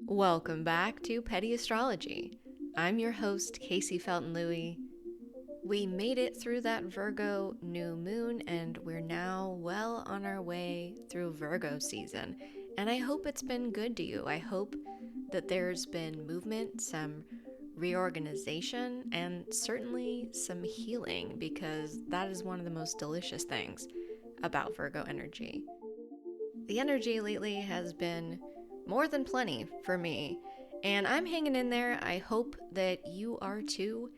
Welcome back to Petty Astrology. I'm your host, Kaycee Felton-Lui. We made it through that Virgo new moon, and we're now well on our way through Virgo season. And I hope it's been good to you. I hope that there's been movement, some reorganization, and certainly some healing, because that is one of the most delicious things about Virgo energy. The energy lately has been more than plenty for me, and I'm hanging in there. I hope that you are too.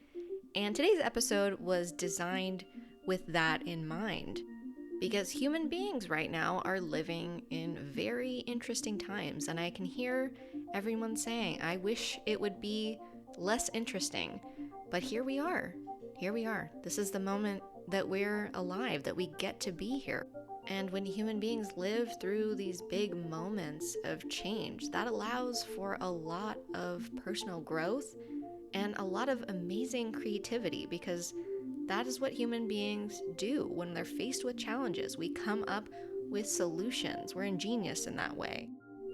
And today's episode was designed with that in mind because human beings right now are living in very interesting times, and I can hear everyone saying, I wish it would be less interesting. But here we are. Here we are. This is the moment that we're alive, that we get to be here. And when human beings live through these big moments of change, that allows for a lot of personal growth and a lot of amazing creativity, because that is what human beings do when they're faced with challenges. We come up with solutions. We're ingenious in that way.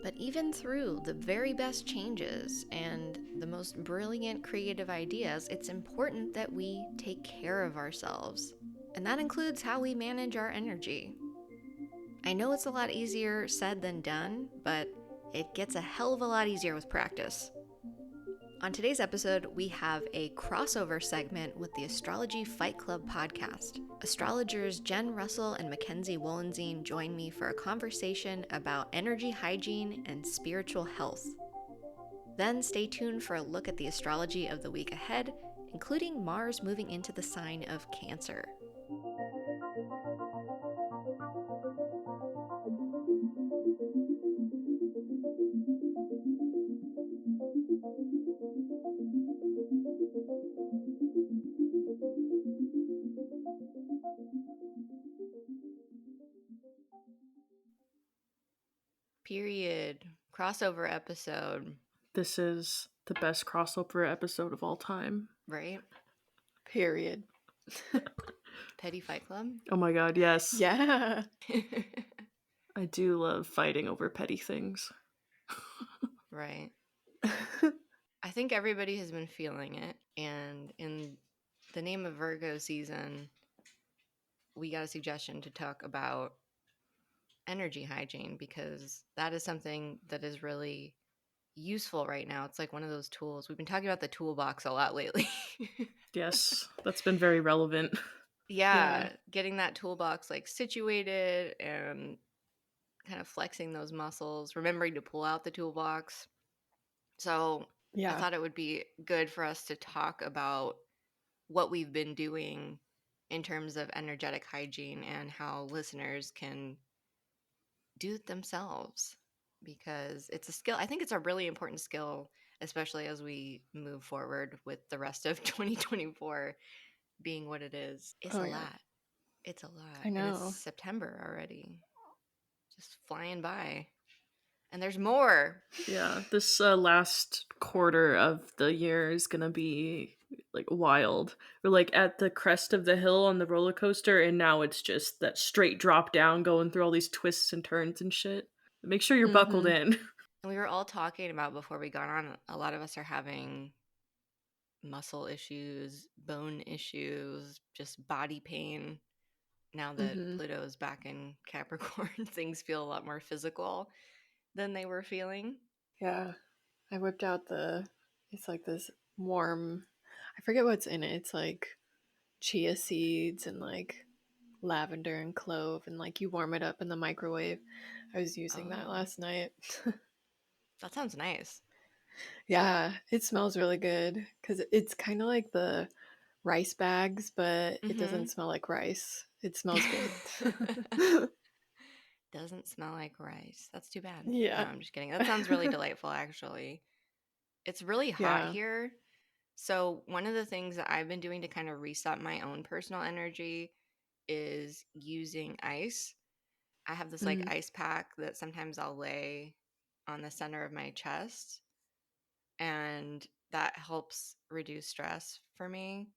But even through the very best changes and the most brilliant creative ideas, it's important that we take care of ourselves. And that includes how we manage our energy. I know it's a lot easier said than done, but it gets a hell of a lot easier with practice. On today's episode, we have a crossover segment with the Astrology Fight Club podcast. Astrologers Jen Russell and Mackenzie Wollenzine join me for a conversation about energy hygiene and spiritual health. Then stay tuned for a look at the astrology of the week ahead, including Mars moving into the sign of Cancer. Period. Crossover episode, This is the best crossover episode of all time. right? Period. Petty Fight Club? Oh my god, yes. Yeah. I do love fighting over petty things. Right. I think everybody has been feeling it. And in the name of Virgo season, we got a suggestion to talk about energy hygiene, because that is something that is really useful right now. It's like one of those tools. We've been talking about the toolbox a lot lately. Yes, that's been very relevant. Yeah, getting that toolbox like situated and kind of flexing those muscles, remembering to pull out the toolbox. So I thought it would be good for us to talk about what we've been doing in terms of energetic hygiene and how listeners can do it themselves, because it's a skill. I think it's a really important skill, especially as we move forward with the rest of 2024 being what it is. It's a lot. It's a lot. I And know. it's September already. Just flying by. And there's more. Yeah, this last quarter of the year is gonna be like wild. We're like at the crest of the hill on the roller coaster, and now it's just that straight drop down going through all these twists and turns and shit. Make sure you're buckled in. And we were all talking about before we got on, a lot of us are having muscle issues, bone issues, just body pain. Now that Pluto is back in Capricorn, things feel a lot more physical than they were feeling. Yeah. I whipped out it's like this warm, I forget what's in it. It's like chia seeds and like lavender and clove, and like you warm it up in the microwave. I was using that last night. That sounds nice. Yeah, it smells really good because it's kind of like the rice bags, but it doesn't smell like rice. It smells good. Doesn't smell like rice. That's too bad. Yeah. No, I'm just kidding. That sounds really delightful, actually. It's really hot here. So one of the things that I've been doing to kind of reset my own personal energy is using ice. I have this like ice pack that sometimes I'll lay on the center of my chest, and that helps reduce stress for me.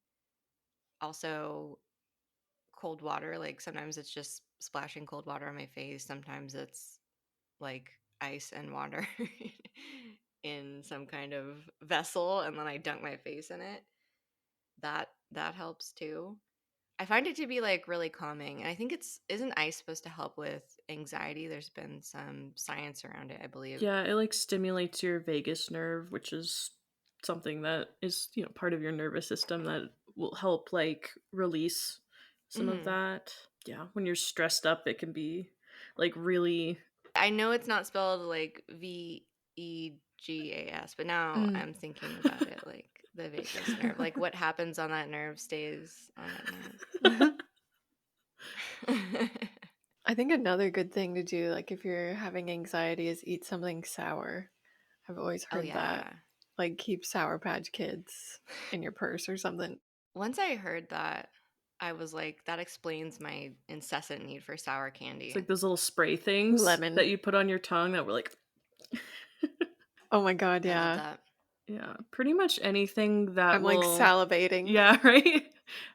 Also, cold water, like sometimes it's just splashing cold water on my face, sometimes it's like ice and water some kind of vessel and then I dunk my face in it. That helps too. I find it to be like really calming. And I think it's isn't ice supposed to help with anxiety? There's been some science around it, I believe. Yeah, it like stimulates your vagus nerve, which is something that is, part of your nervous system that will help like release some of Hmm. that. Yeah, when you're stressed up, it can be like really. I know it's not spelled like Vegas, but now Mm. I'm thinking about it like the vagus nerve. Like what happens on that nerve stays on that nerve. I think another good thing to do, like if you're having anxiety, is eat something sour. I've always Oh heard that. yeah. Like keep Sour Patch Kids in your purse or something. Once I heard that, I was like, that explains my incessant need for sour It's candy. like those little spray things Lemon. that you put on your tongue that were like. Oh my god, I love yeah. that. Yeah, pretty much anything that I'm like will. salivating. Yeah, right?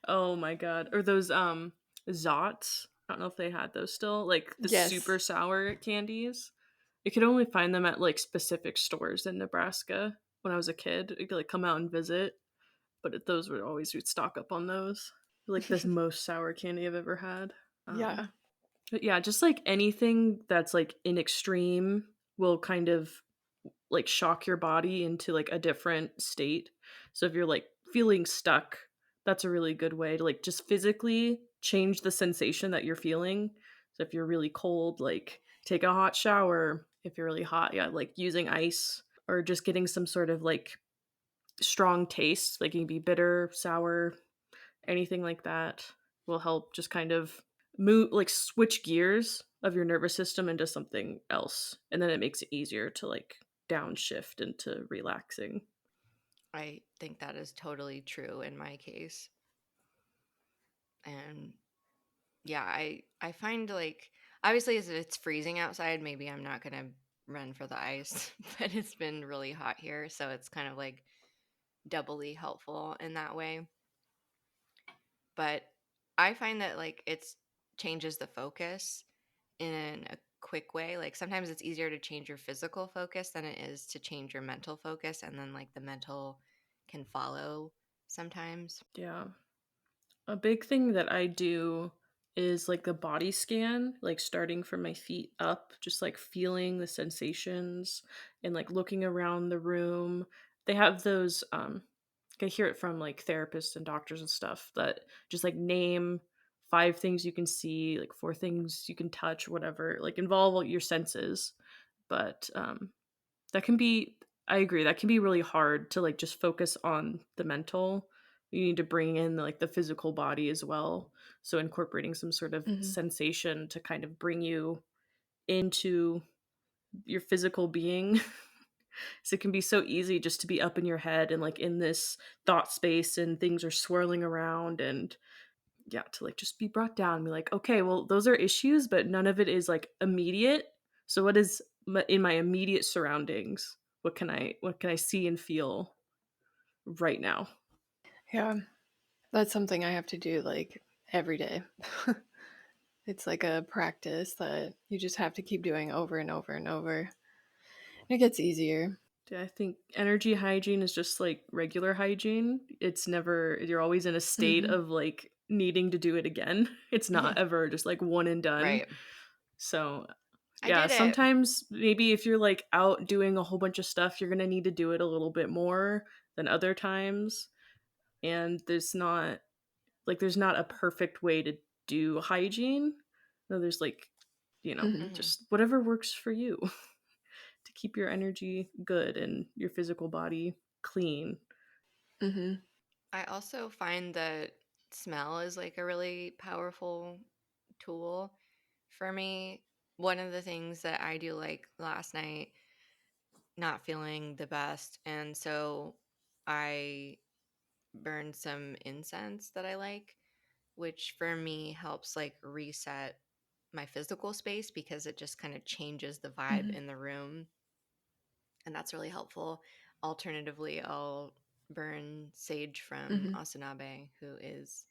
Oh my god. Or those Zots. I don't know if they had those still. Like the Yes. super sour candies. You could only find them at like specific stores in Nebraska when I was a kid. You could like come out and visit, but those were always we'd stock up on those. Like this most sour candy I've ever had. Yeah. But yeah, just like anything that's like in extreme will kind of like shock your body into like a different state. So if you're like feeling stuck, that's a really good way to like just physically change the sensation that you're feeling. So if you're really cold, like take a hot shower. If you're really hot, yeah, like using ice or just getting some sort of like strong taste, like it can be bitter, sour, anything like that will help just kind of move like switch gears of your nervous system into something else, and then it makes it easier to like downshift into relaxing. I think that is totally true in my case. And yeah, I find like obviously if it's freezing outside, maybe I'm not gonna run for the ice, but it's been really hot here, so it's kind of like doubly helpful in that way. But I find that like it's changes the focus in a quick way. Like sometimes it's easier to change your physical focus than it is to change your mental focus, and then like the mental can follow sometimes. Yeah, a big thing that I do is like the body scan, like starting from my feet up, just like feeling the sensations and like looking around the room. They have those I hear it from like therapists and doctors and stuff that just like name 5 things you can see, like 4 things you can touch, whatever, like involve all your senses. But that can be, I agree, that can be really hard to like just focus on the mental. You need to bring in like the physical body as well. So incorporating some sort of Mhm. sensation to kind of bring you into your physical being. So it can be so easy just to be up in your head and like in this thought space and things are swirling around, and yeah, to like just be brought down and be like, okay, well, those are issues, but none of it is like immediate. So what is in my immediate surroundings? What can I see and feel right now? Yeah. That's something I have to do like every day. It's like a practice that you just have to keep doing over and over and over. And it gets easier. Yeah, I think energy hygiene is just like regular hygiene. It's never, you're always in a state Hmm. of like needing to do it again. It's not ever just like one and done. Right. So I yeah, did it. sometimes maybe if you're like out doing a whole bunch of stuff, you're gonna need to do it a little bit more than other times. And there's not a perfect way to do hygiene. No, there's like, Hmm. Hmm. just whatever works for you to keep your energy good and your physical body clean. Hmm. I also find that smell is like a really powerful tool for me. One of the things that I do like last night, not feeling the best, and so I burned some incense that I like, which for me helps like reset my physical space because it just kind of changes the vibe Hmm. in the room, and that's really helpful. Alternatively, I'll burn sage from Hmm. Asanabe, who is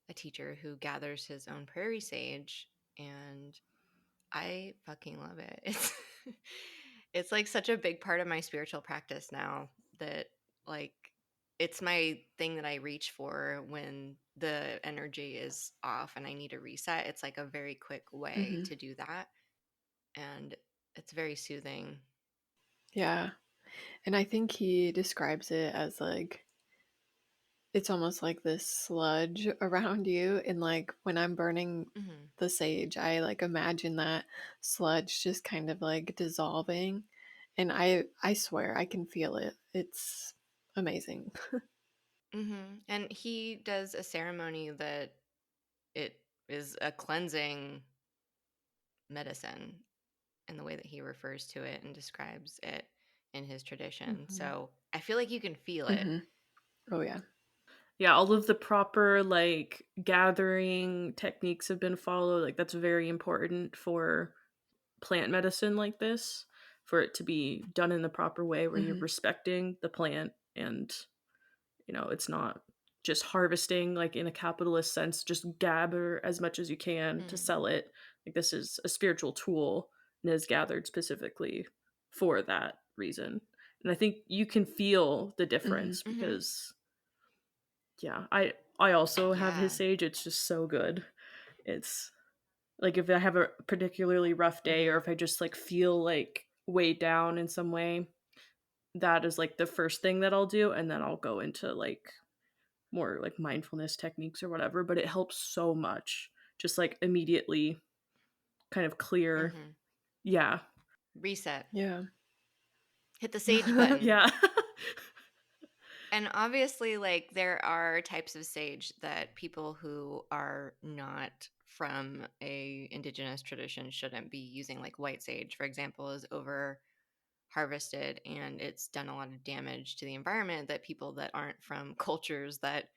a teacher who gathers his own prairie sage, and I fucking love it. It's like such a big part of my spiritual practice now that like it's my thing that I reach for when the energy is off and I need a reset. It's like a very quick way Hmm. to do that. And it's very soothing. Yeah. And I think he describes it as like it's almost like this sludge around you. And like when I'm burning Hmm. the sage, I like imagine that sludge just kind of like dissolving. And I swear I can feel it. It's amazing. And he does a ceremony that it is a cleansing medicine in the way that he refers to it and describes it in his tradition. Hmm. So I feel like you can feel it. Hmm. Oh yeah. Yeah, all of the proper like gathering techniques have been followed. Like that's very important for plant medicine like this, for it to be done in the proper way where you're Hmm. respecting the plant and it's not just harvesting like in a capitalist sense, just gather as much as you can to Mm-hmm. sell it. Like this is a spiritual tool and is gathered specifically for that reason. And I think you can feel the Hmm. difference Mm-hmm. because yeah, I also have his Yeah. sage. It's just so good. It's like if I have a particularly rough day or Mm-hmm. if I just like feel like weighed down in some way, that is like the first thing that I'll do, and then I'll go into like more like mindfulness techniques or whatever, but it helps so much. Just like immediately kind of clear. Mm-hmm. Yeah. Reset. Yeah. Hit the sage button. Yeah. And obviously, like, there are types of sage that people who are not from a indigenous tradition shouldn't be using. Like white sage, for example, is over harvested and it's done a lot of damage to the environment that people that aren't from cultures that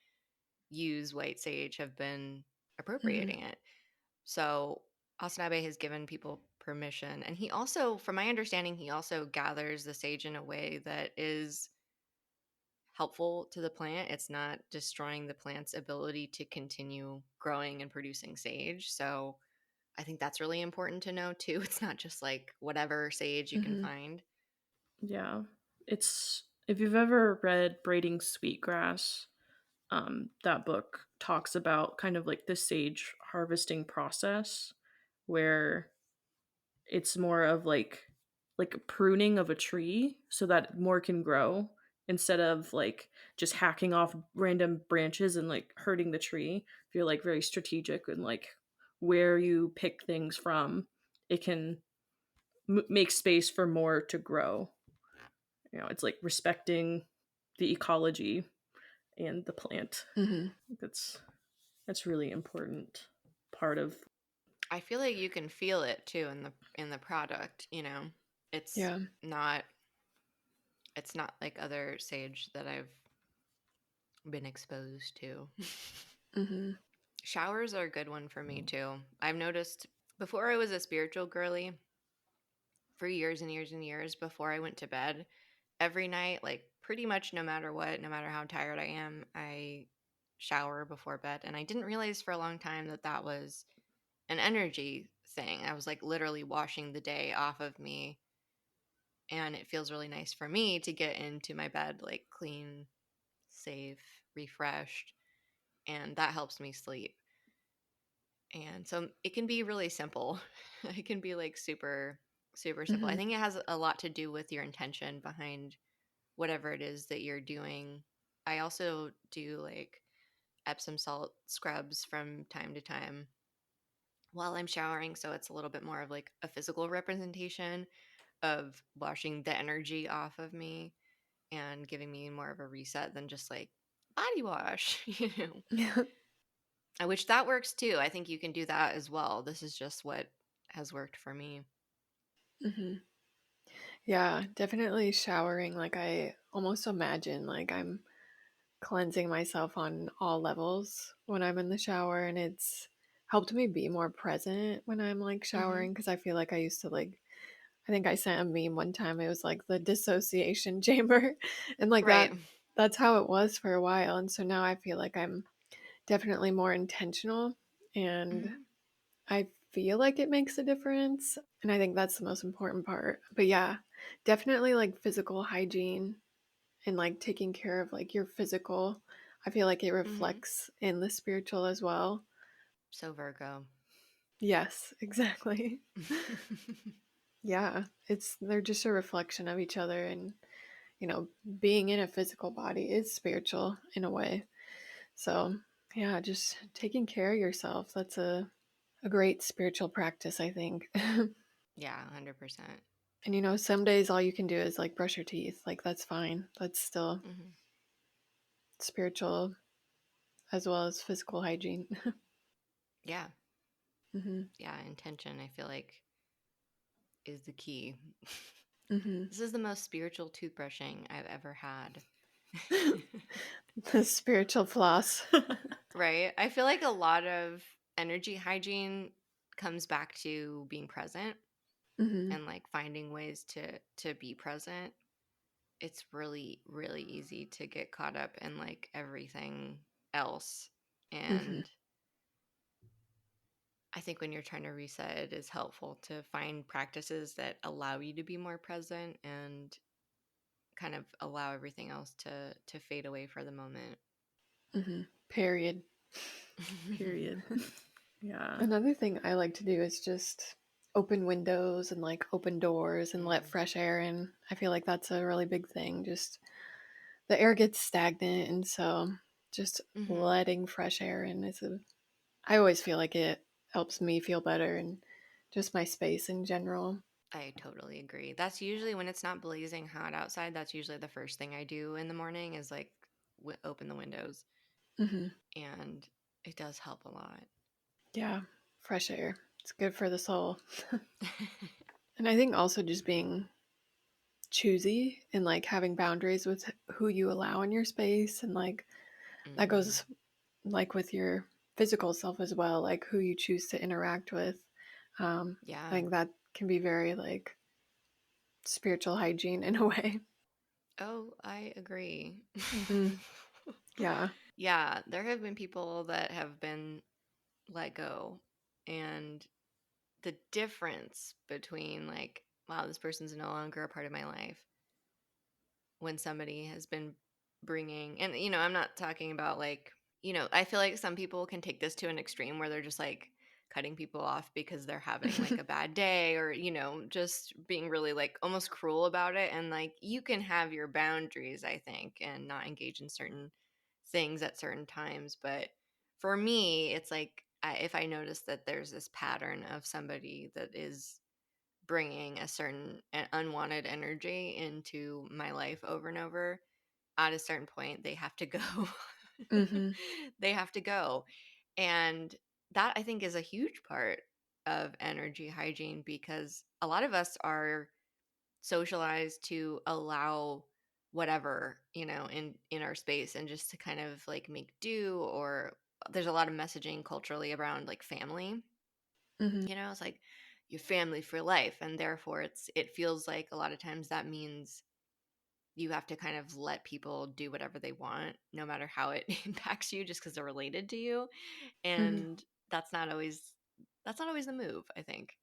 use white sage have been Hmm. appropriating it. So Asanabe has given people permission. And he also, from my understanding, he also gathers the sage in a way that is helpful to the plant. It's not destroying the plant's ability to continue growing and producing sage. So I think that's really important to know too. It's not just like whatever sage you can Hmm. find. Yeah. It's if you've ever read Braiding Sweetgrass, that book talks about kind of like the sage harvesting process where it's more of like a pruning of a tree so that more can grow instead of like just hacking off random branches and like hurting the tree. If you're like very strategic and like where you pick things from, it can make space for more to grow. It's like respecting the ecology and the plant. Hmm. that's that's really important part of. I feel like you can feel it too in the product, you know. It's Yeah. not it's not like other sage that I've been exposed to. Hmm. Showers are a good one for me too. I've noticed before I was a spiritual girly for years and years and years before I went to bed, every night, like pretty much no matter what, no matter how tired I am, I shower before bed. And I didn't realize for a long time that that was an energy thing. I was like literally washing the day off of me. And it feels really nice for me to get into my bed like clean, safe, refreshed. And that helps me sleep. And so it can be really simple. It can be like super, super simple. I Hmm. think it has a lot to do with your intention behind whatever it is that you're doing. I also do like Epsom salt scrubs from time to time while I'm showering. So it's a little bit more of like a physical representation of washing the energy off of me and giving me more of a reset than just like body wash, you know, Yeah. which that works too. I think you can do that as well. This is just what has worked for me. Hmm. Yeah, definitely showering. Like I almost imagine like I'm cleansing myself on all levels when I'm in the shower, and it's helped me be more present when I'm like Hmm. showering because I feel like I used to like I think I sent a meme one time. It was like the dissociation chamber and like Right. that's how it was for a while. And so now I feel like I'm definitely more intentional and Hmm. I feel like it makes a difference. And I think that's the most important part. But yeah, Definitely like physical hygiene and like taking care of like your physical. I feel like it Mm-hmm. reflects in the spiritual as well. So Virgo. Yes, exactly. Yeah, they're just a reflection of each other, and being in a physical body is spiritual in a way. So, yeah, just taking care of yourself, that's a great spiritual practice, I think. Yeah, 100%. And some days all you can do is like brush your teeth. Like that's fine. That's still Mm-hmm. spiritual as well as physical hygiene. Yeah. Mhm. Yeah, intention, I feel like, is the key. Mhm. This is the most spiritual toothbrushing I've ever had. The spiritual floss. Right? I feel like a lot of energy hygiene comes back to being present Mhm. and like finding ways to be present. It's really really easy to get caught up in like everything else, Mhm. and I think when you're trying to reset, it is helpful to find practices that allow you to be more present and kind of allow everything else to fade away for the moment. Mhm. Period. Period. Yeah. Another thing I like to do is just open windows and like open doors and let Mm. fresh air in. I feel like that's a really big thing. Just the air gets stagnant, and so just Mm-hmm. letting fresh air in I always feel like it helps me feel better and just my space in general. I totally agree. That's usually when it's not blazing hot outside. That's usually the first thing I do in the morning is like open the windows, Hmm. and it does help a lot. Yeah, fresh air. It's good for the soul. And I think also just being choosy and like having boundaries with who you allow in your space, and like that Mm, goes like with your physical self as well, like who you choose to interact with. I yeah. think that can be very like spiritual hygiene in a way. Oh, I agree. Hmm. Yeah. Yeah, there have been people that have been let go, and the difference between like, wow, this person's no longer a part of my life when somebody has been bringing, and I'm not talking about like, I feel like some people can take this to an extreme where they're just like cutting people off because they're having like a bad day, or just being really like almost cruel about it, and like you can have your boundaries, I think, and not engage in certain things at certain times. But for me, it's like if I notice that there's this pattern of somebody that is bringing a certain unwanted energy into my life over and over, at a certain point they have to go. Hmm. They have to go. And that, I think, is a huge part of energy hygiene, because a lot of us are socialized to allow whatever, in our space, and just to kind of like make do. Or there's a lot of messaging culturally around like family. Hmm. It's like your family for life, and therefore it feels like a lot of times that means you have to kind of let people do whatever they want, no matter how it impacts you, just because they're related to you. Hmm. And that's not always the move, I think.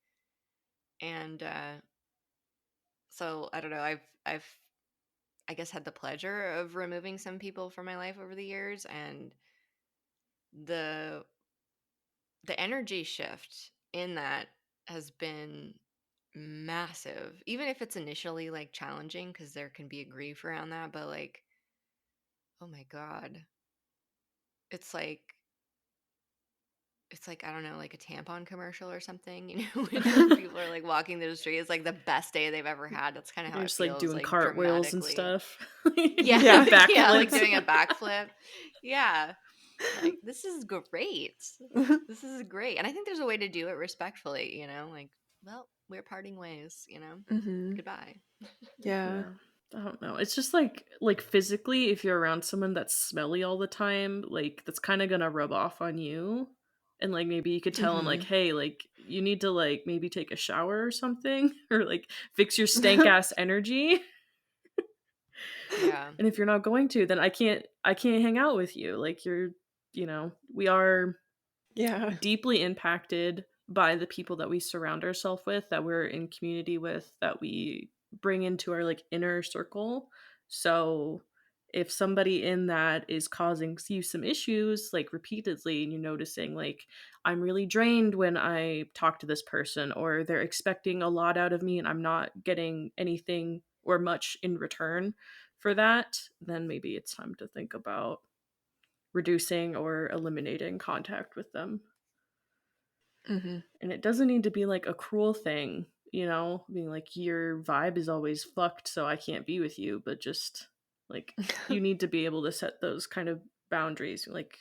And so I don't know. I've I guess had the pleasure of removing some people from my life over the years, and the the energy shift in that has been massive, even if it's initially like challenging, because there can be a grief around that. But like, oh my god, it's like I don't know, like a tampon commercial or something, when people are like walking through the street, it's like the best day they've ever had. That's kind of how You're it just like feels, doing like cartwheels and dramatically. stuff. Yeah. Yeah. Yeah, like Backflips. doing a backflip. Yeah, like this is great. This is great. And I think there's a way to do it respectfully, like, well, we're parting ways, Hmm. goodbye. Yeah. Yeah. I don't know. It's just like physically, if you're around someone that's smelly all the time, like that's kind of gonna rub off on you. And like maybe you could tell them like, Hmm. hey, like you need to like maybe take a shower or something, or like fix your stank ass energy. Yeah. And if you're not going to, then I can't hang out with you. Like we are Yeah. deeply impacted by the people that we surround ourselves with, that we're in community with, that we bring into our like inner circle. So if somebody in that is causing you some issues like repeatedly, and you're noticing like I'm really drained when I talk to this person, or they're expecting a lot out of me and I'm not getting anything or much in return for that, then maybe it's time to think about reducing or eliminating contact with them. Mm-hmm. And it doesn't need to be like a cruel thing, being like your vibe is always fucked, so I can't be with you, but just like you need to be able to set those kind of boundaries. Like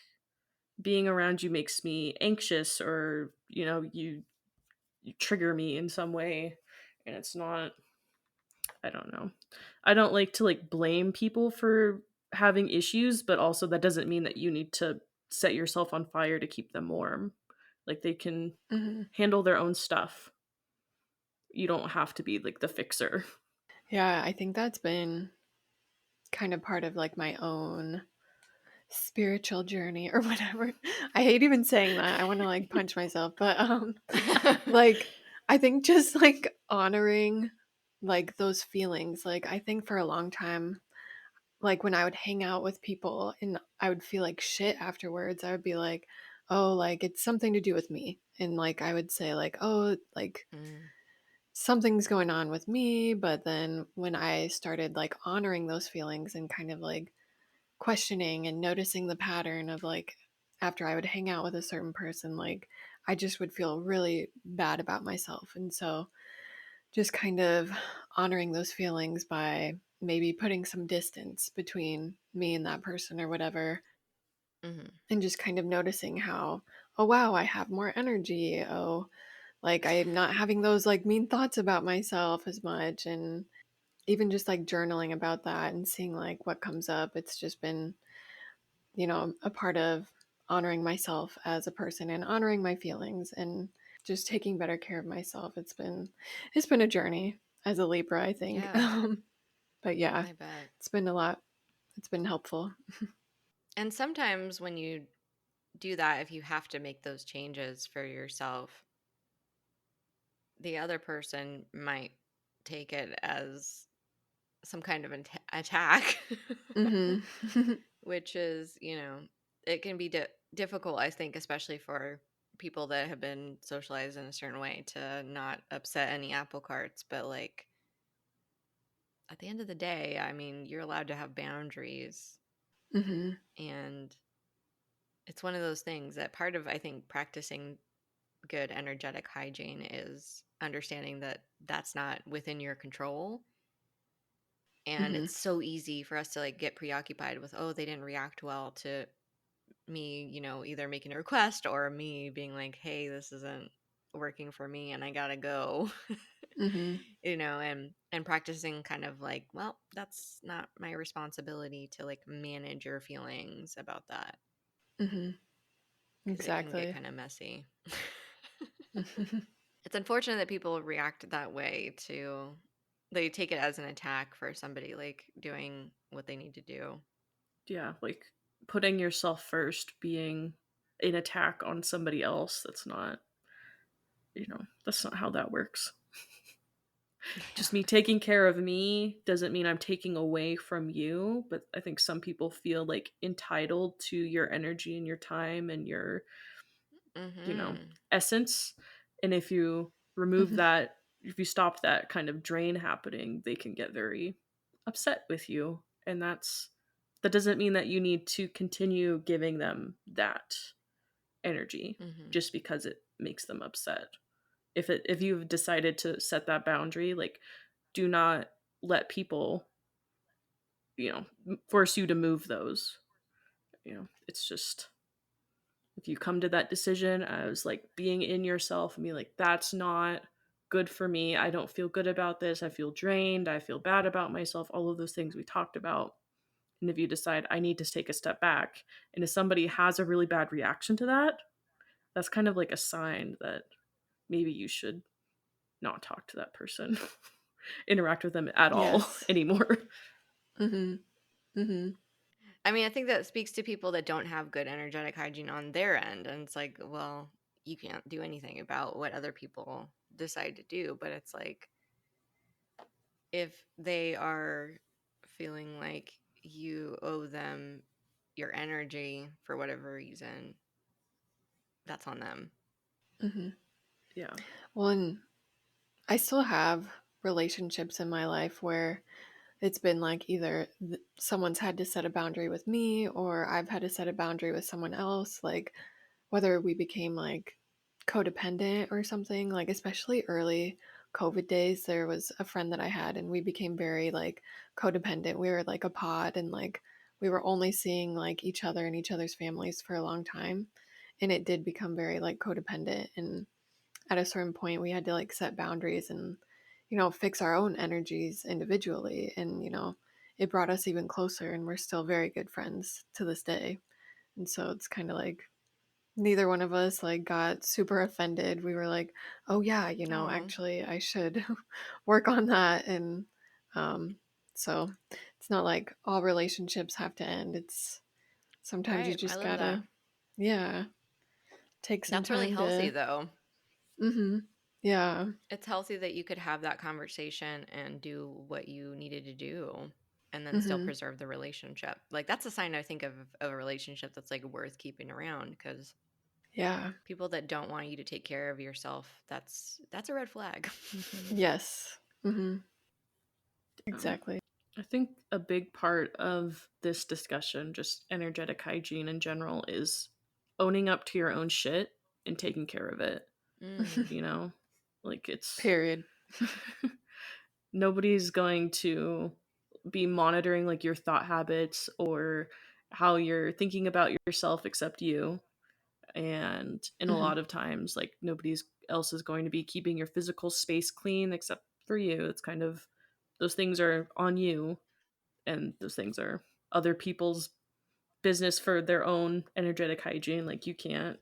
being around you makes me anxious, or you trigger me in some way, and it's not, I don't know. I don't like to like blame people for having issues, but also that doesn't mean that you need to set yourself on fire to keep them warm. Like they can Mm-hmm. handle their own stuff. You don't have to be like the fixer. Yeah, I think that's been kind of part of like my own spiritual journey or whatever. I hate even saying that. I want to like punch myself, but like I think just like honoring like those feelings. Like I think for a long time, like when I would hang out with people and I would feel like shit afterwards, I would be like, "Oh, like it's something to do with me." And like I would say like, "Oh, like Mm. something's going on with me." But then when I started like honoring those feelings and kind of like questioning and noticing the pattern of like after I would hang out with a certain person, like I just would feel really bad about myself. And so just kind of honoring those feelings by maybe putting some distance between me and that person or whatever, Mm-hmm. and just kind of noticing how, oh wow, I have more energy. Oh, like I'm not having those like mean thoughts about myself as much. And even just like journaling about that and seeing like what comes up, it's just been, a part of honoring myself as a person and honoring my feelings and just taking better care of myself. It's been a journey as a Libra, I think. Yeah, But yeah, I bet. it's been a lot. It's been helpful. And sometimes when you do that, if you have to make those changes for yourself, the other person might take it as some kind of attack, Hmm. which is, it can be difficult, I think, especially for people that have been socialized in a certain way to not upset any apple carts. But, like, at the end of the day, I mean, you're allowed to have boundaries. Hmm. And it's one of those things that part of, I think, practicing good energetic hygiene is understanding that that's not within your control. And Hmm. it's so easy for us to like get preoccupied with, oh, they didn't react well to me, either making a request or me being like, hey, this isn't working for me and I gotta go. Hmm. And practicing kind of like, well, that's not my responsibility to like manage your feelings about that, Hmm. because it can get Exactly. kind of messy. It's unfortunate that people react that way to, they take it as an attack for somebody like doing what they need to do. Yeah, like putting yourself first being an attack on somebody else. That's not how that works. Just me taking care of me doesn't mean I'm taking away from you, but I think some people feel like entitled to your energy and your time and your, you know, Mm-hmm. essence. And if you remove Hmm. that, if you stop that kind of drain happening, they can get very upset with you. And that doesn't mean that you need to continue giving them that energy Mm-hmm. just because it makes them upset. If you've decided to set that boundary, like do not let people, force you to move those. It's just, if you come to that decision as like being in yourself and be like, that's not good for me, I don't feel good about this, I feel drained, I feel bad about myself, all of those things we talked about. And if you decide I need to take a step back, and if somebody has a really bad reaction to that, that's kind of like a sign that maybe you should not talk to that person, interact with them at all Yes. anymore. Hmm. Hmm. I mean, I think that speaks to people that don't have good energetic hygiene on their end. And it's like, well, you can't do anything about what other people decide to do. But it's like, if they are feeling like you owe them your energy for whatever reason, that's on them. Hmm. Yeah. Well, and I still have relationships in my life where it's been like either someone's had to set a boundary with me or I've had to set a boundary with someone else. Like whether we became like codependent or something, like especially early COVID days, there was a friend that I had and we became very like codependent. We were like a pod and like we were only seeing like each other and each other's families for a long time. And it did become very like codependent. And at a certain point, we had to like set boundaries and, fix our own energies individually. And, it brought us even closer and we're still very good friends to this day. And so it's kind of like neither one of us like got super offended. We were like, oh yeah, Oh, actually I should work on that. And um so it's not like all relationships have to end. It's sometimes you right. I just love that. gotta, yeah, take some That's really time healthy, to, though. yeah. It's healthy that you could have that conversation and do what you needed to do and then still Hmm. preserve the relationship. Like, that's a sign, I think, of a relationship that's like worth keeping around, because Yeah. people that don't want you to take care of yourself, that's a red flag. Hmm. Yes. Hmm. Um, Exactly. I think a big part of this discussion, just energetic hygiene in general, is owning up to your own shit and taking care of it. Mm, You know, like it's Period. nobody's going to be monitoring like your thought habits or how you're thinking about yourself except you. And in a Hmm. lot of times, like nobody's else is going to be keeping your physical space clean except for you. It's kind of those things are on you, and those things are other people's business for their own energetic hygiene. Like you can't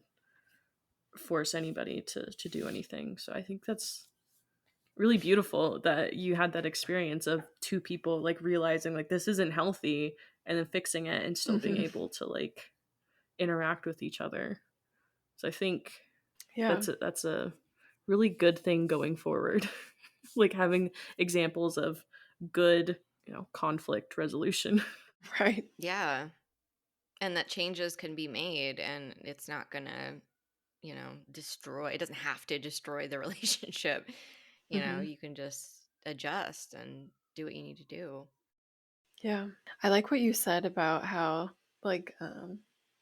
force anybody to do anything. So I think that's really beautiful that you had that experience of two people like realizing like this isn't healthy and then fixing it and still being Hmm. able to like interact with each other. So I think Yeah. that's a really good thing going forward. Like having examples of good, conflict resolution. Right. yeah. And that changes can be made, and it's not gonna, destroy, it doesn't have to destroy the relationship. Hmm. You can just adjust and do what you need to do. Yeah. I like what you said about how, like,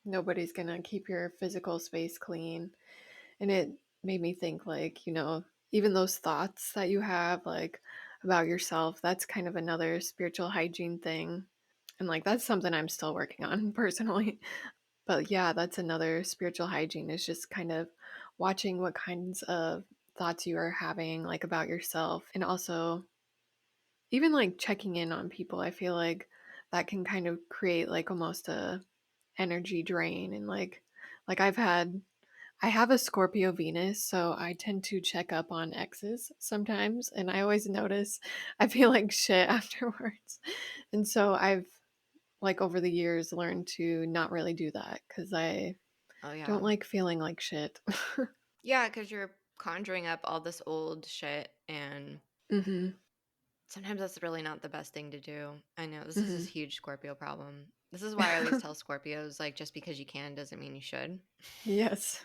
nobody's gonna keep your physical space clean. And it made me think, like, even those thoughts that you have, like, about yourself, that's kind of another spiritual hygiene thing. And, like, that's something I'm still working on personally. But yeah, that's another spiritual hygiene is just kind of watching what kinds of thoughts you are having, like, about yourself. And also, even like checking in on people, I feel like that can kind of create like almost a energy drain. And like I have a Scorpio Venus, so I tend to check up on exes sometimes, and I always notice I feel like shit afterwards. And so I've like over the years learned to not really do that cuz I Oh, yeah. don't like feeling like shit. Yeah, because you're conjuring up all this old shit, and Mhm. sometimes that's really not the best thing to do. I know this is a Mhm. huge Scorpio problem. This is why I always tell Scorpios, like, just because you can doesn't mean you should. Yes.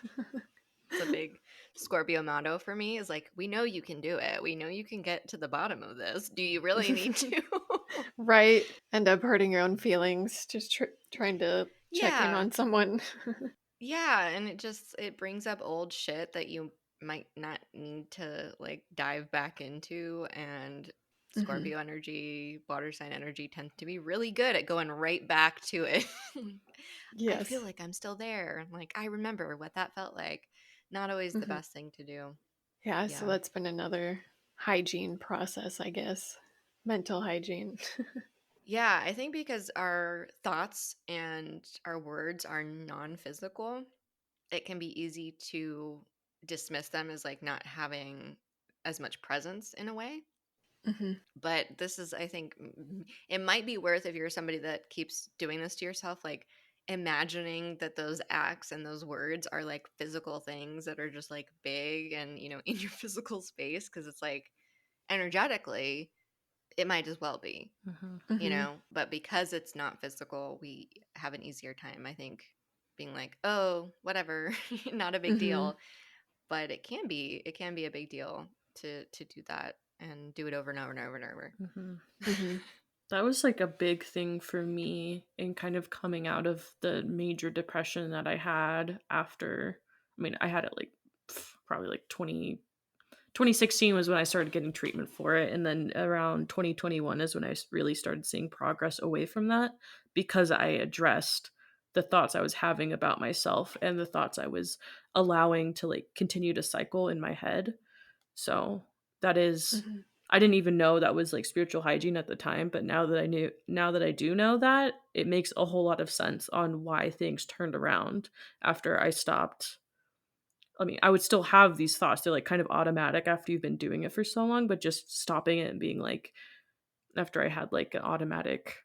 It's a big Scorpio motto for me, is like, we know you can do it. We know you can get to the bottom of this. Do you really need to? Right. End up hurting your own feelings just trying to check in Yeah. on someone. Yeah, and it brings up old shit that you might not need to like dive back into, and Mhm. Scorpio energy, water sign energy tends to be really good at going right back to it. I feel Yes. like I'm still there. Like, I remember what that felt like. Not always the Mhm. best thing to do. Yeah, so Yeah. that's been another hygiene process, I guess. Mental hygiene. Yeah, I think because our thoughts and our words are non-physical, it can be easy to dismiss them as like not having as much presence in a way. Mhm. But this is, I think, it might be worth, if you're somebody that keeps doing this to yourself, like imagining that those acts and those words are like physical things that are just like big and, in your physical space. Cause it's like energetically, it might as well be, Mhm. but because it's not physical, we have an easier time, I think, being like, oh, whatever, not a big Mhm. deal. But it can be a big deal to do that and do it over and over and over and over. Mhm. Mhm. That was like a big thing for me in kind of coming out of the major depression that I had after. I mean, I had it like probably like 2016 was when I started getting treatment for it. And then around 2021 is when I really started seeing progress away from that, because I addressed the thoughts I was having about myself and the thoughts I was allowing to like continue to cycle in my head. So that is, Mhm. I didn't even know that was like spiritual hygiene at the time, but now that I do know that, it makes a whole lot of sense on why things turned around after I stopped. I mean, I would still have these thoughts. They're like kind of automatic after you've been doing it for so long, but just stopping it and being like, after I had like an automatic,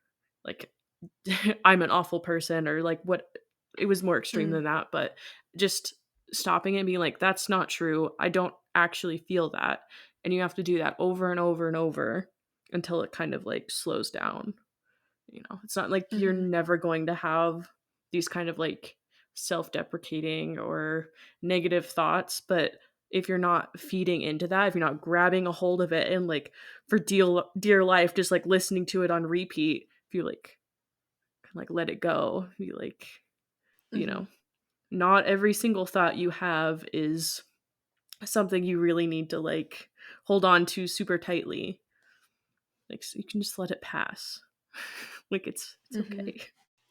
like, I'm an awful person, or like what, it was more extreme Mhm. than that, but just stopping it and being like, that's not true. I don't actually feel that. And you have to do that over and over and over until it kind of like slows down. It's not like you're Mhm. never going to have these kind of like self-deprecating or negative thoughts, but if you're not feeding into that, if you're not grabbing a hold of it and like for dear life just like listening to it on repeat, if you like can like let it go, you like, you Mhm. know not every single thought you have is something you really need to like hold on to super tightly. Like, so you can just let it pass. Like, it's Mhm. okay.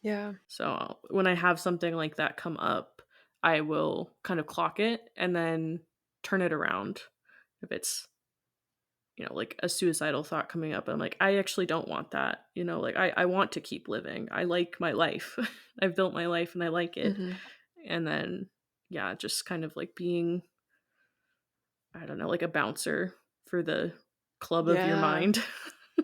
Yeah. So when I have something like that come up, I will kind of clock it and then turn it around. If it's, like a suicidal thought coming up, I'm like, I actually don't want that. Like I want to keep living. I like my life. I've built my life and I like it. Mhm. And then, yeah, just kind of like being, I don't know, like a bouncer for the club of your Yeah. mind.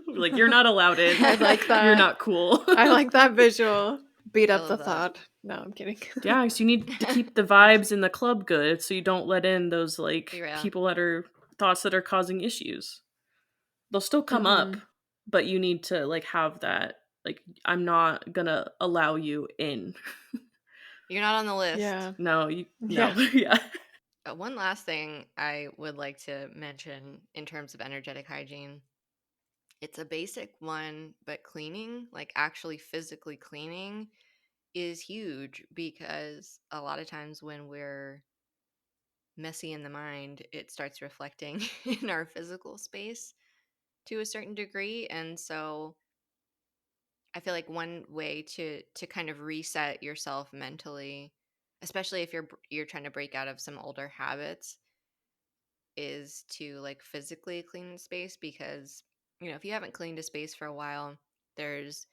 Like, you're not allowed in. I like You're that. not cool. I like that visual. Beat I up the love that. thought. No, I'm kidding. Yeah, so you need to keep the vibes in the club good so you don't let in those like Yeah. people that are thoughts that are causing issues. They'll still come up, Mhm. but you need to like have that, like, I'm not gonna allow you in. You're not on the list. Yeah. No, no. Yeah. Yeah. One last thing I would like to mention in terms of energetic hygiene. It's a basic one, but cleaning, like actually physically cleaning, is huge because a lot of times when we're messy in the mind, it starts reflecting in our physical space to a certain degree. And so I feel like one way to kind of reset yourself mentally, especially if you're trying to break out of some older habits, is to like physically clean the space because if you haven't cleaned a space for a while, there's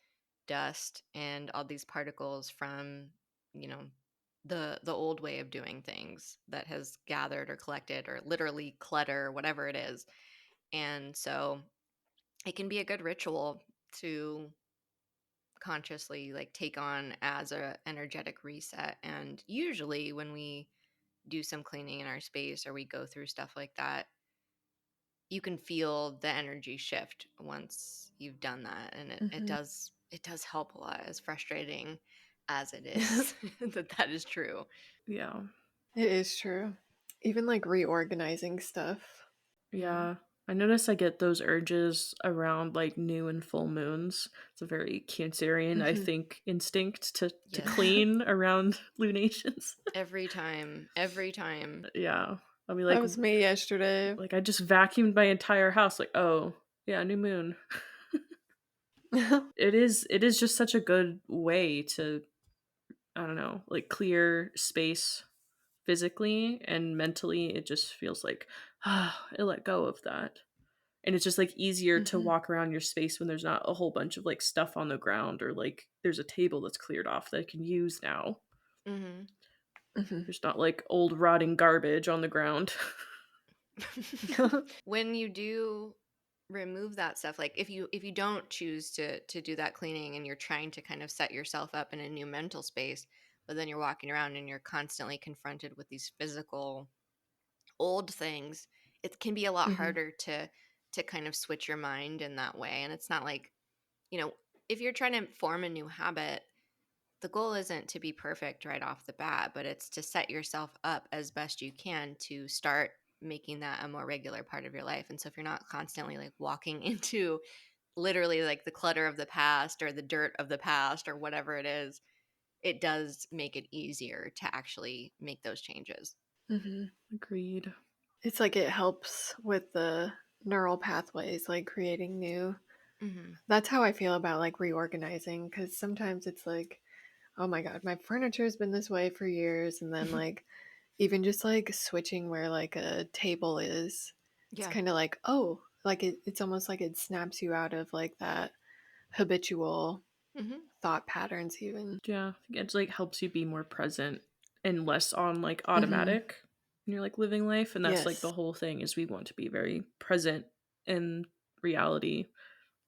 dust and all these particles from you know the old way of doing things that has gathered or collected or literally clutter, whatever it is. And so it can be a good ritual to consciously like take on as a energetic reset. And usually when we do some cleaning in our space or we go through stuff like that, you can feel the energy shift once you've done that, and it Mhm. does help a lot, as frustrating as it is. That is true. Yeah. It is true. Even like reorganizing stuff. Hmm. Yeah. I notice I get those urges around like new and full moons. It's a very Cancerian, I Mhm. think, instinct to Yes. clean around lunations. Every time. Yeah. I'll be That was me yesterday. like I just vacuumed my entire house. Like, oh yeah, new moon. It is just such a good way to, I don't know, like clear space physically and mentally. It just feels like I let go of that. And it's just like easier to Mhm. walk around your space when there's not a whole bunch of like stuff on the ground, or like there's a table that's cleared off that I can use now. Hmm. Mhm. There's not like old rotting garbage on the ground. When you do remove that stuff, like if you don't choose to do that cleaning and you're trying to kind of set yourself up in a new mental space, but then you're walking around and you're constantly confronted with these physical old things, it can be a lot Mhm. harder to to kind of switch your mind in that way. And it's not like, if you're trying to form a new habit, the goal isn't to be perfect right off the bat, but it's to set yourself up as best you can to start making that a more regular part of your life. And so if you're not constantly like walking into literally like the clutter of the past or the dirt of the past or whatever it is, it does make it easier to actually make those changes. Mm-hmm. Agreed. It's like it helps with the neural pathways, like creating new. Mm-hmm. That's how I feel about like reorganizing, because sometimes it's like, oh my God, my furniture's been this way for years. And then like even just like switching where like a table is, it's Yeah. kind of like, oh, like it's almost like it snaps you out of like that habitual Mm-hmm. thought patterns even. Yeah, I think it like helps you be more present and less on like Mm-hmm. automatic when you're like living life. And that's like the Yes. whole thing is we want to be very present in reality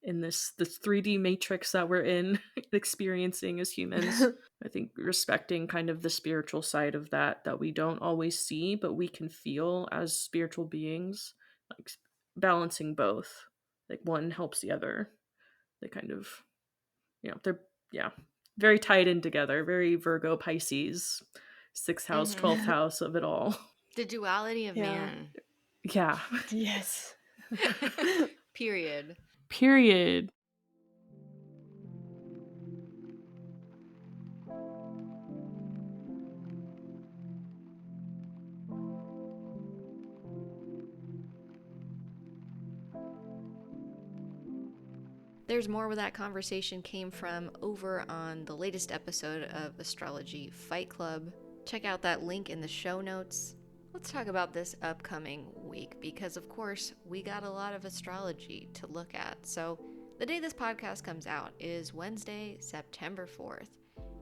in this 3D matrix that we're in experiencing as humans. I think respecting kind of the spiritual side of that we don't always see, but we can feel as spiritual beings, like balancing both. Like one helps the other. They kind of, they're, yeah, very tied in together, very Virgo Pisces, 6th house, Mm-hmm. 12th house of it all. The duality of Yeah. man. Yeah. Yes. Period. Period. There's more where that conversation came from over on the latest episode of Astrology Fight Club. Check out that link in the show notes. Let's talk about this upcoming week because, of course, we got a lot of astrology to look at. So, the day this podcast comes out is Wednesday, September 4th.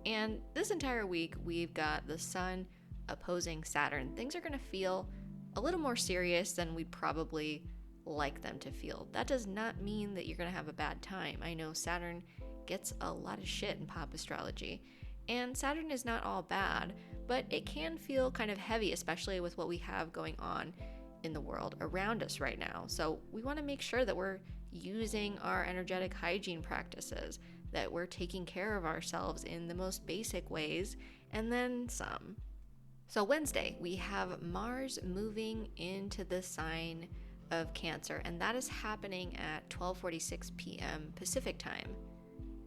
And this entire week, we've got the Sun opposing Saturn. Things are going to feel a little more serious than we'd probably like them to feel. That does not mean that you're going to have a bad time. I know Saturn gets a lot of shit in pop astrology, and Saturn is not all bad, but it can feel kind of heavy, especially with what we have going on in the world around us right now. So we want to make sure that we're using our energetic hygiene practices, that we're taking care of ourselves in the most basic ways, and then some. So Wednesday, we have Mars moving into the sign of Cancer, and that is happening at 12:46 p.m. Pacific time.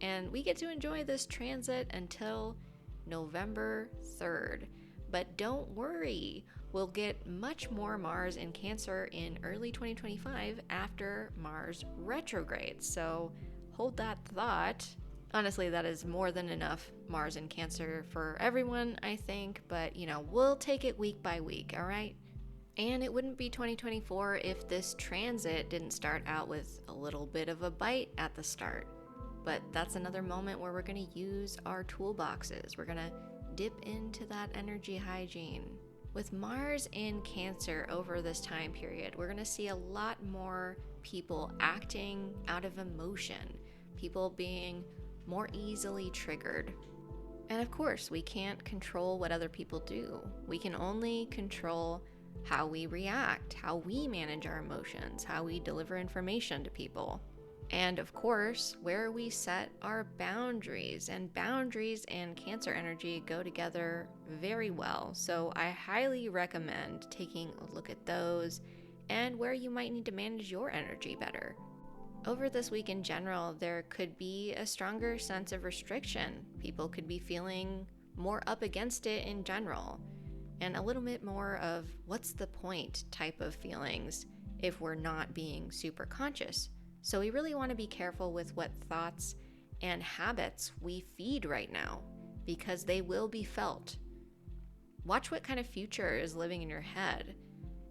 And we get to enjoy this transit until November 3rd. But don't worry, we'll get much more Mars in Cancer in early 2025 after Mars retrogrades. So hold that thought. Honestly, that is more than enough Mars in Cancer for everyone, I think, but we'll take it week by week, all right? And it wouldn't be 2024 if this transit didn't start out with a little bit of a bite at the start. But that's another moment where we're going to use our toolboxes. We're going to dip into that energy hygiene. With Mars in Cancer over this time period, we're going to see a lot more people acting out of emotion, people being more easily triggered. And of course, we can't control what other people do. We can only control how we react, how we manage our emotions, how we deliver information to people. And of course, where we set our boundaries. And boundaries and Cancer energy go together very well. So I highly recommend taking a look at those and where you might need to manage your energy better. Over this week in general, there could be a stronger sense of restriction. People could be feeling more up against it in general, and a little bit more of what's the point type of feelings if we're not being super conscious. So we really want to be careful with what thoughts and habits we feed right now, because they will be felt. Watch what kind of future is living in your head.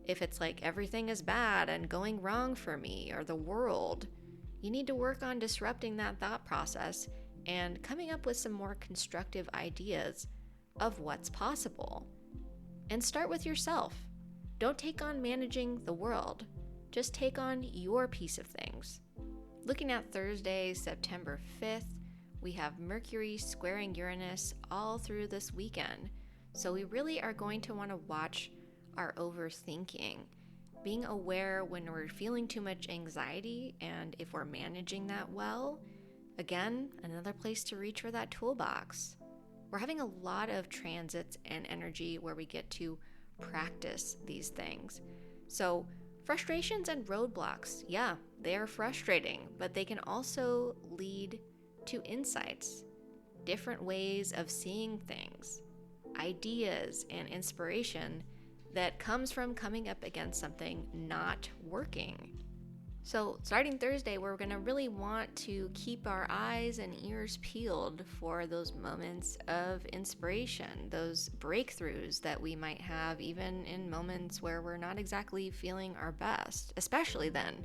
If it's like everything is bad and going wrong for me or the world, you need to work on disrupting that thought process and coming up with some more constructive ideas of what's possible. And start with yourself. Don't take on managing the world. Just take on your piece of things. Looking at Thursday, September 5th, we have Mercury squaring Uranus all through this weekend. So we really are going to want to watch our overthinking. being aware when we're feeling too much anxiety and if we're managing that well. Again, another place to reach for that toolbox. We're having a lot of transits and energy where we get to practice these things. So frustrations and roadblocks, yeah, they are frustrating, but they can also lead to insights, different ways of seeing things, ideas and inspiration that comes from coming up against something not working. So starting Thursday, we're going to really want to keep our eyes and ears peeled for those moments of inspiration, those breakthroughs that we might have even in moments where we're not exactly feeling our best, especially then.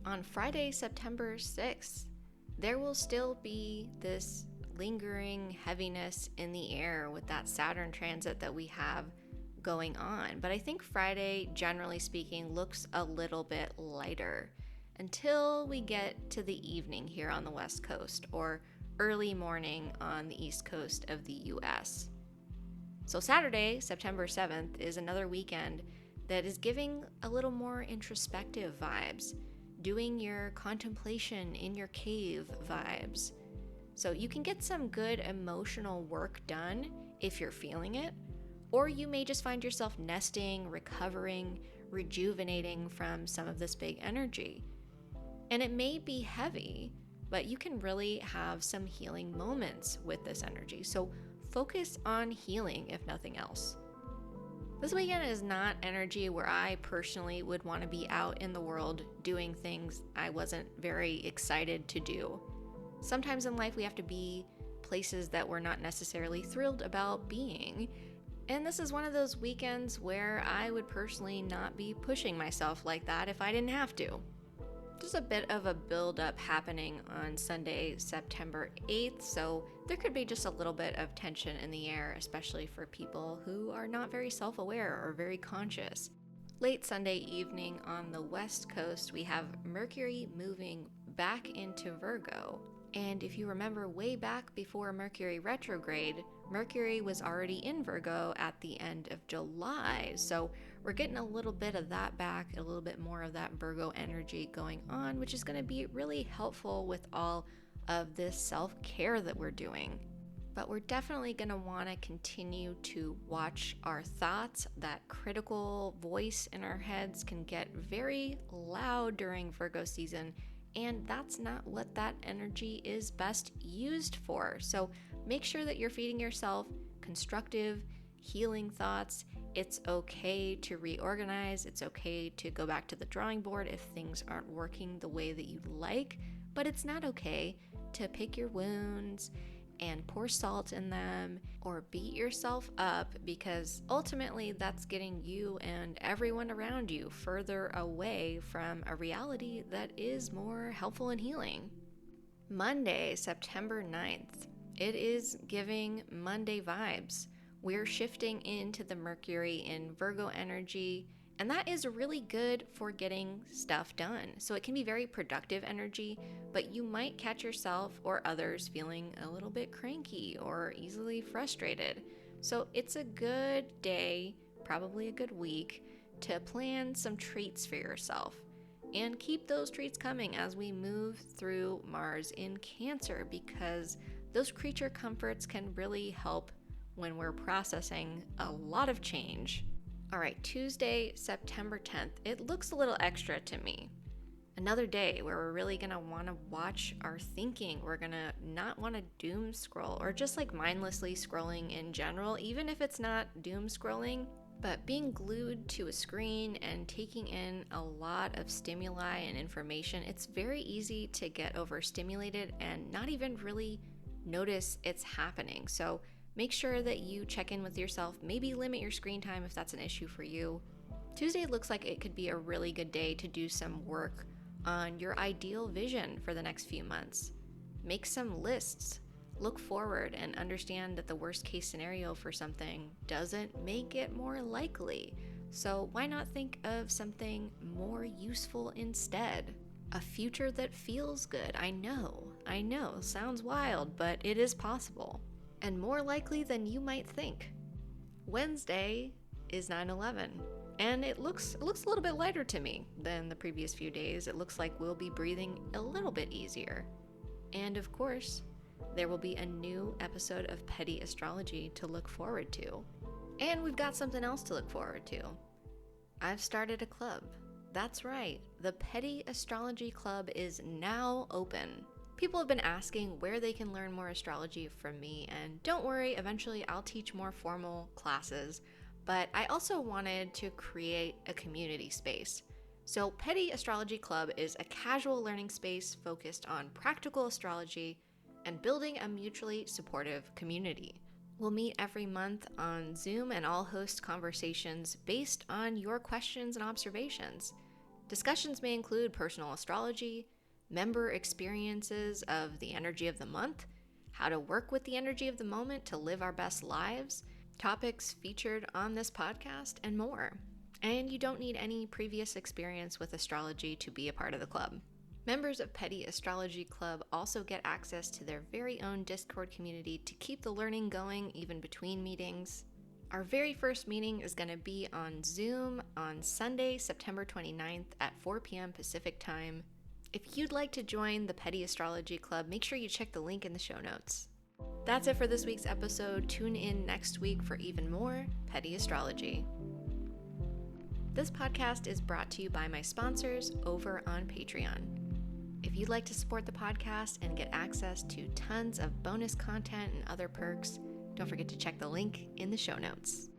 On Friday, September 6th, there will still be this lingering heaviness in the air with that Saturn transit that we have going on. But I think Friday, generally speaking, looks a little bit lighter until we get to the evening here on the West Coast or early morning on the East Coast of the US. So Saturday, September 7th, is another weekend that is giving a little more introspective vibes, doing your contemplation in your cave vibes. So you can get some good emotional work done if you're feeling it, or you may just find yourself nesting, recovering, rejuvenating from some of this big energy. And it may be heavy, but you can really have some healing moments with this energy. So focus on healing if nothing else. This weekend is not energy where I personally would want to be out in the world doing things I wasn't very excited to do. Sometimes in life we have to be places that we're not necessarily thrilled about being. And this is one of those weekends where I would personally not be pushing myself like that if I didn't have to. There's a bit of a build-up happening on Sunday, September 8th, so there could be just a little bit of tension in the air, especially for people who are not very self-aware or very conscious. Late Sunday evening on the West Coast, we have Mercury moving back into Virgo. And if you remember way back before Mercury retrograde, Mercury was already in Virgo at the end of July. So we're getting a little bit of that back, a little bit more of that Virgo energy going on, which is going to be really helpful with all of this self-care that we're doing. But we're definitely going to want to continue to watch our thoughts. That critical voice in our heads can get very loud during Virgo season, and that's not what that energy is best used for. So make sure that you're feeding yourself constructive, healing thoughts. It's okay to reorganize. It's okay to go back to the drawing board if things aren't working the way that you'd like, but it's not okay to pick your wounds and pour salt in them or beat yourself up, because ultimately that's getting you and everyone around you further away from a reality that is more helpful and healing. Monday, September 9th. It is giving Monday vibes. We're shifting into the Mercury in Virgo energy, and that is really good for getting stuff done. So it can be very productive energy, but you might catch yourself or others feeling a little bit cranky or easily frustrated. So it's a good day, probably a good week, to plan some treats for yourself. And keep those treats coming as we move through Mars in Cancer, because those creature comforts can really help when we're processing a lot of change. All right, Tuesday, September 10th, it looks a little extra to me. Another day where we're really gonna wanna watch our thinking. We're gonna not wanna doom scroll or just like mindlessly scrolling in general, even if it's not doom scrolling, but being glued to a screen and taking in a lot of stimuli and information, it's very easy to get overstimulated and not even really notice it's happening. So make sure that you check in with yourself, maybe limit your screen time if that's an issue for you. Tuesday looks like it could be a really good day to do some work on your ideal vision for the next few months. Make some lists, look forward, and understand that the worst case scenario for something doesn't make it more likely. So why not think of something more useful instead? A future that feels good. I know, sounds wild, but it is possible. And more likely than you might think. Wednesday is 9/11. And it looks a little bit lighter to me than the previous few days. It looks like we'll be breathing a little bit easier. And of course, there will be a new episode of Petty Astrology to look forward to. And we've got something else to look forward to. I've started a club. That's right, the Petty Astrology Club is now open. People have been asking where they can learn more astrology from me, and don't worry, eventually I'll teach more formal classes, but I also wanted to create a community space. So Petty Astrology Club is a casual learning space focused on practical astrology and building a mutually supportive community. We'll meet every month on Zoom and I'll host conversations based on your questions and observations. Discussions may include personal astrology, member experiences of the energy of the month, how to work with the energy of the moment to live our best lives, topics featured on this podcast, and more. And you don't need any previous experience with astrology to be a part of the club. Members of Petty Astrology Club also get access to their very own Discord community to keep the learning going even between meetings. Our very first meeting is going to be on Zoom on Sunday, September 29th at 4 p.m. Pacific Time. If you'd like to join the Petty Astrology Club, make sure you check the link in the show notes. That's it for this week's episode. Tune in next week for even more Petty Astrology. This podcast is brought to you by my sponsors over on Patreon. If you'd like to support the podcast and get access to tons of bonus content and other perks, don't forget to check the link in the show notes.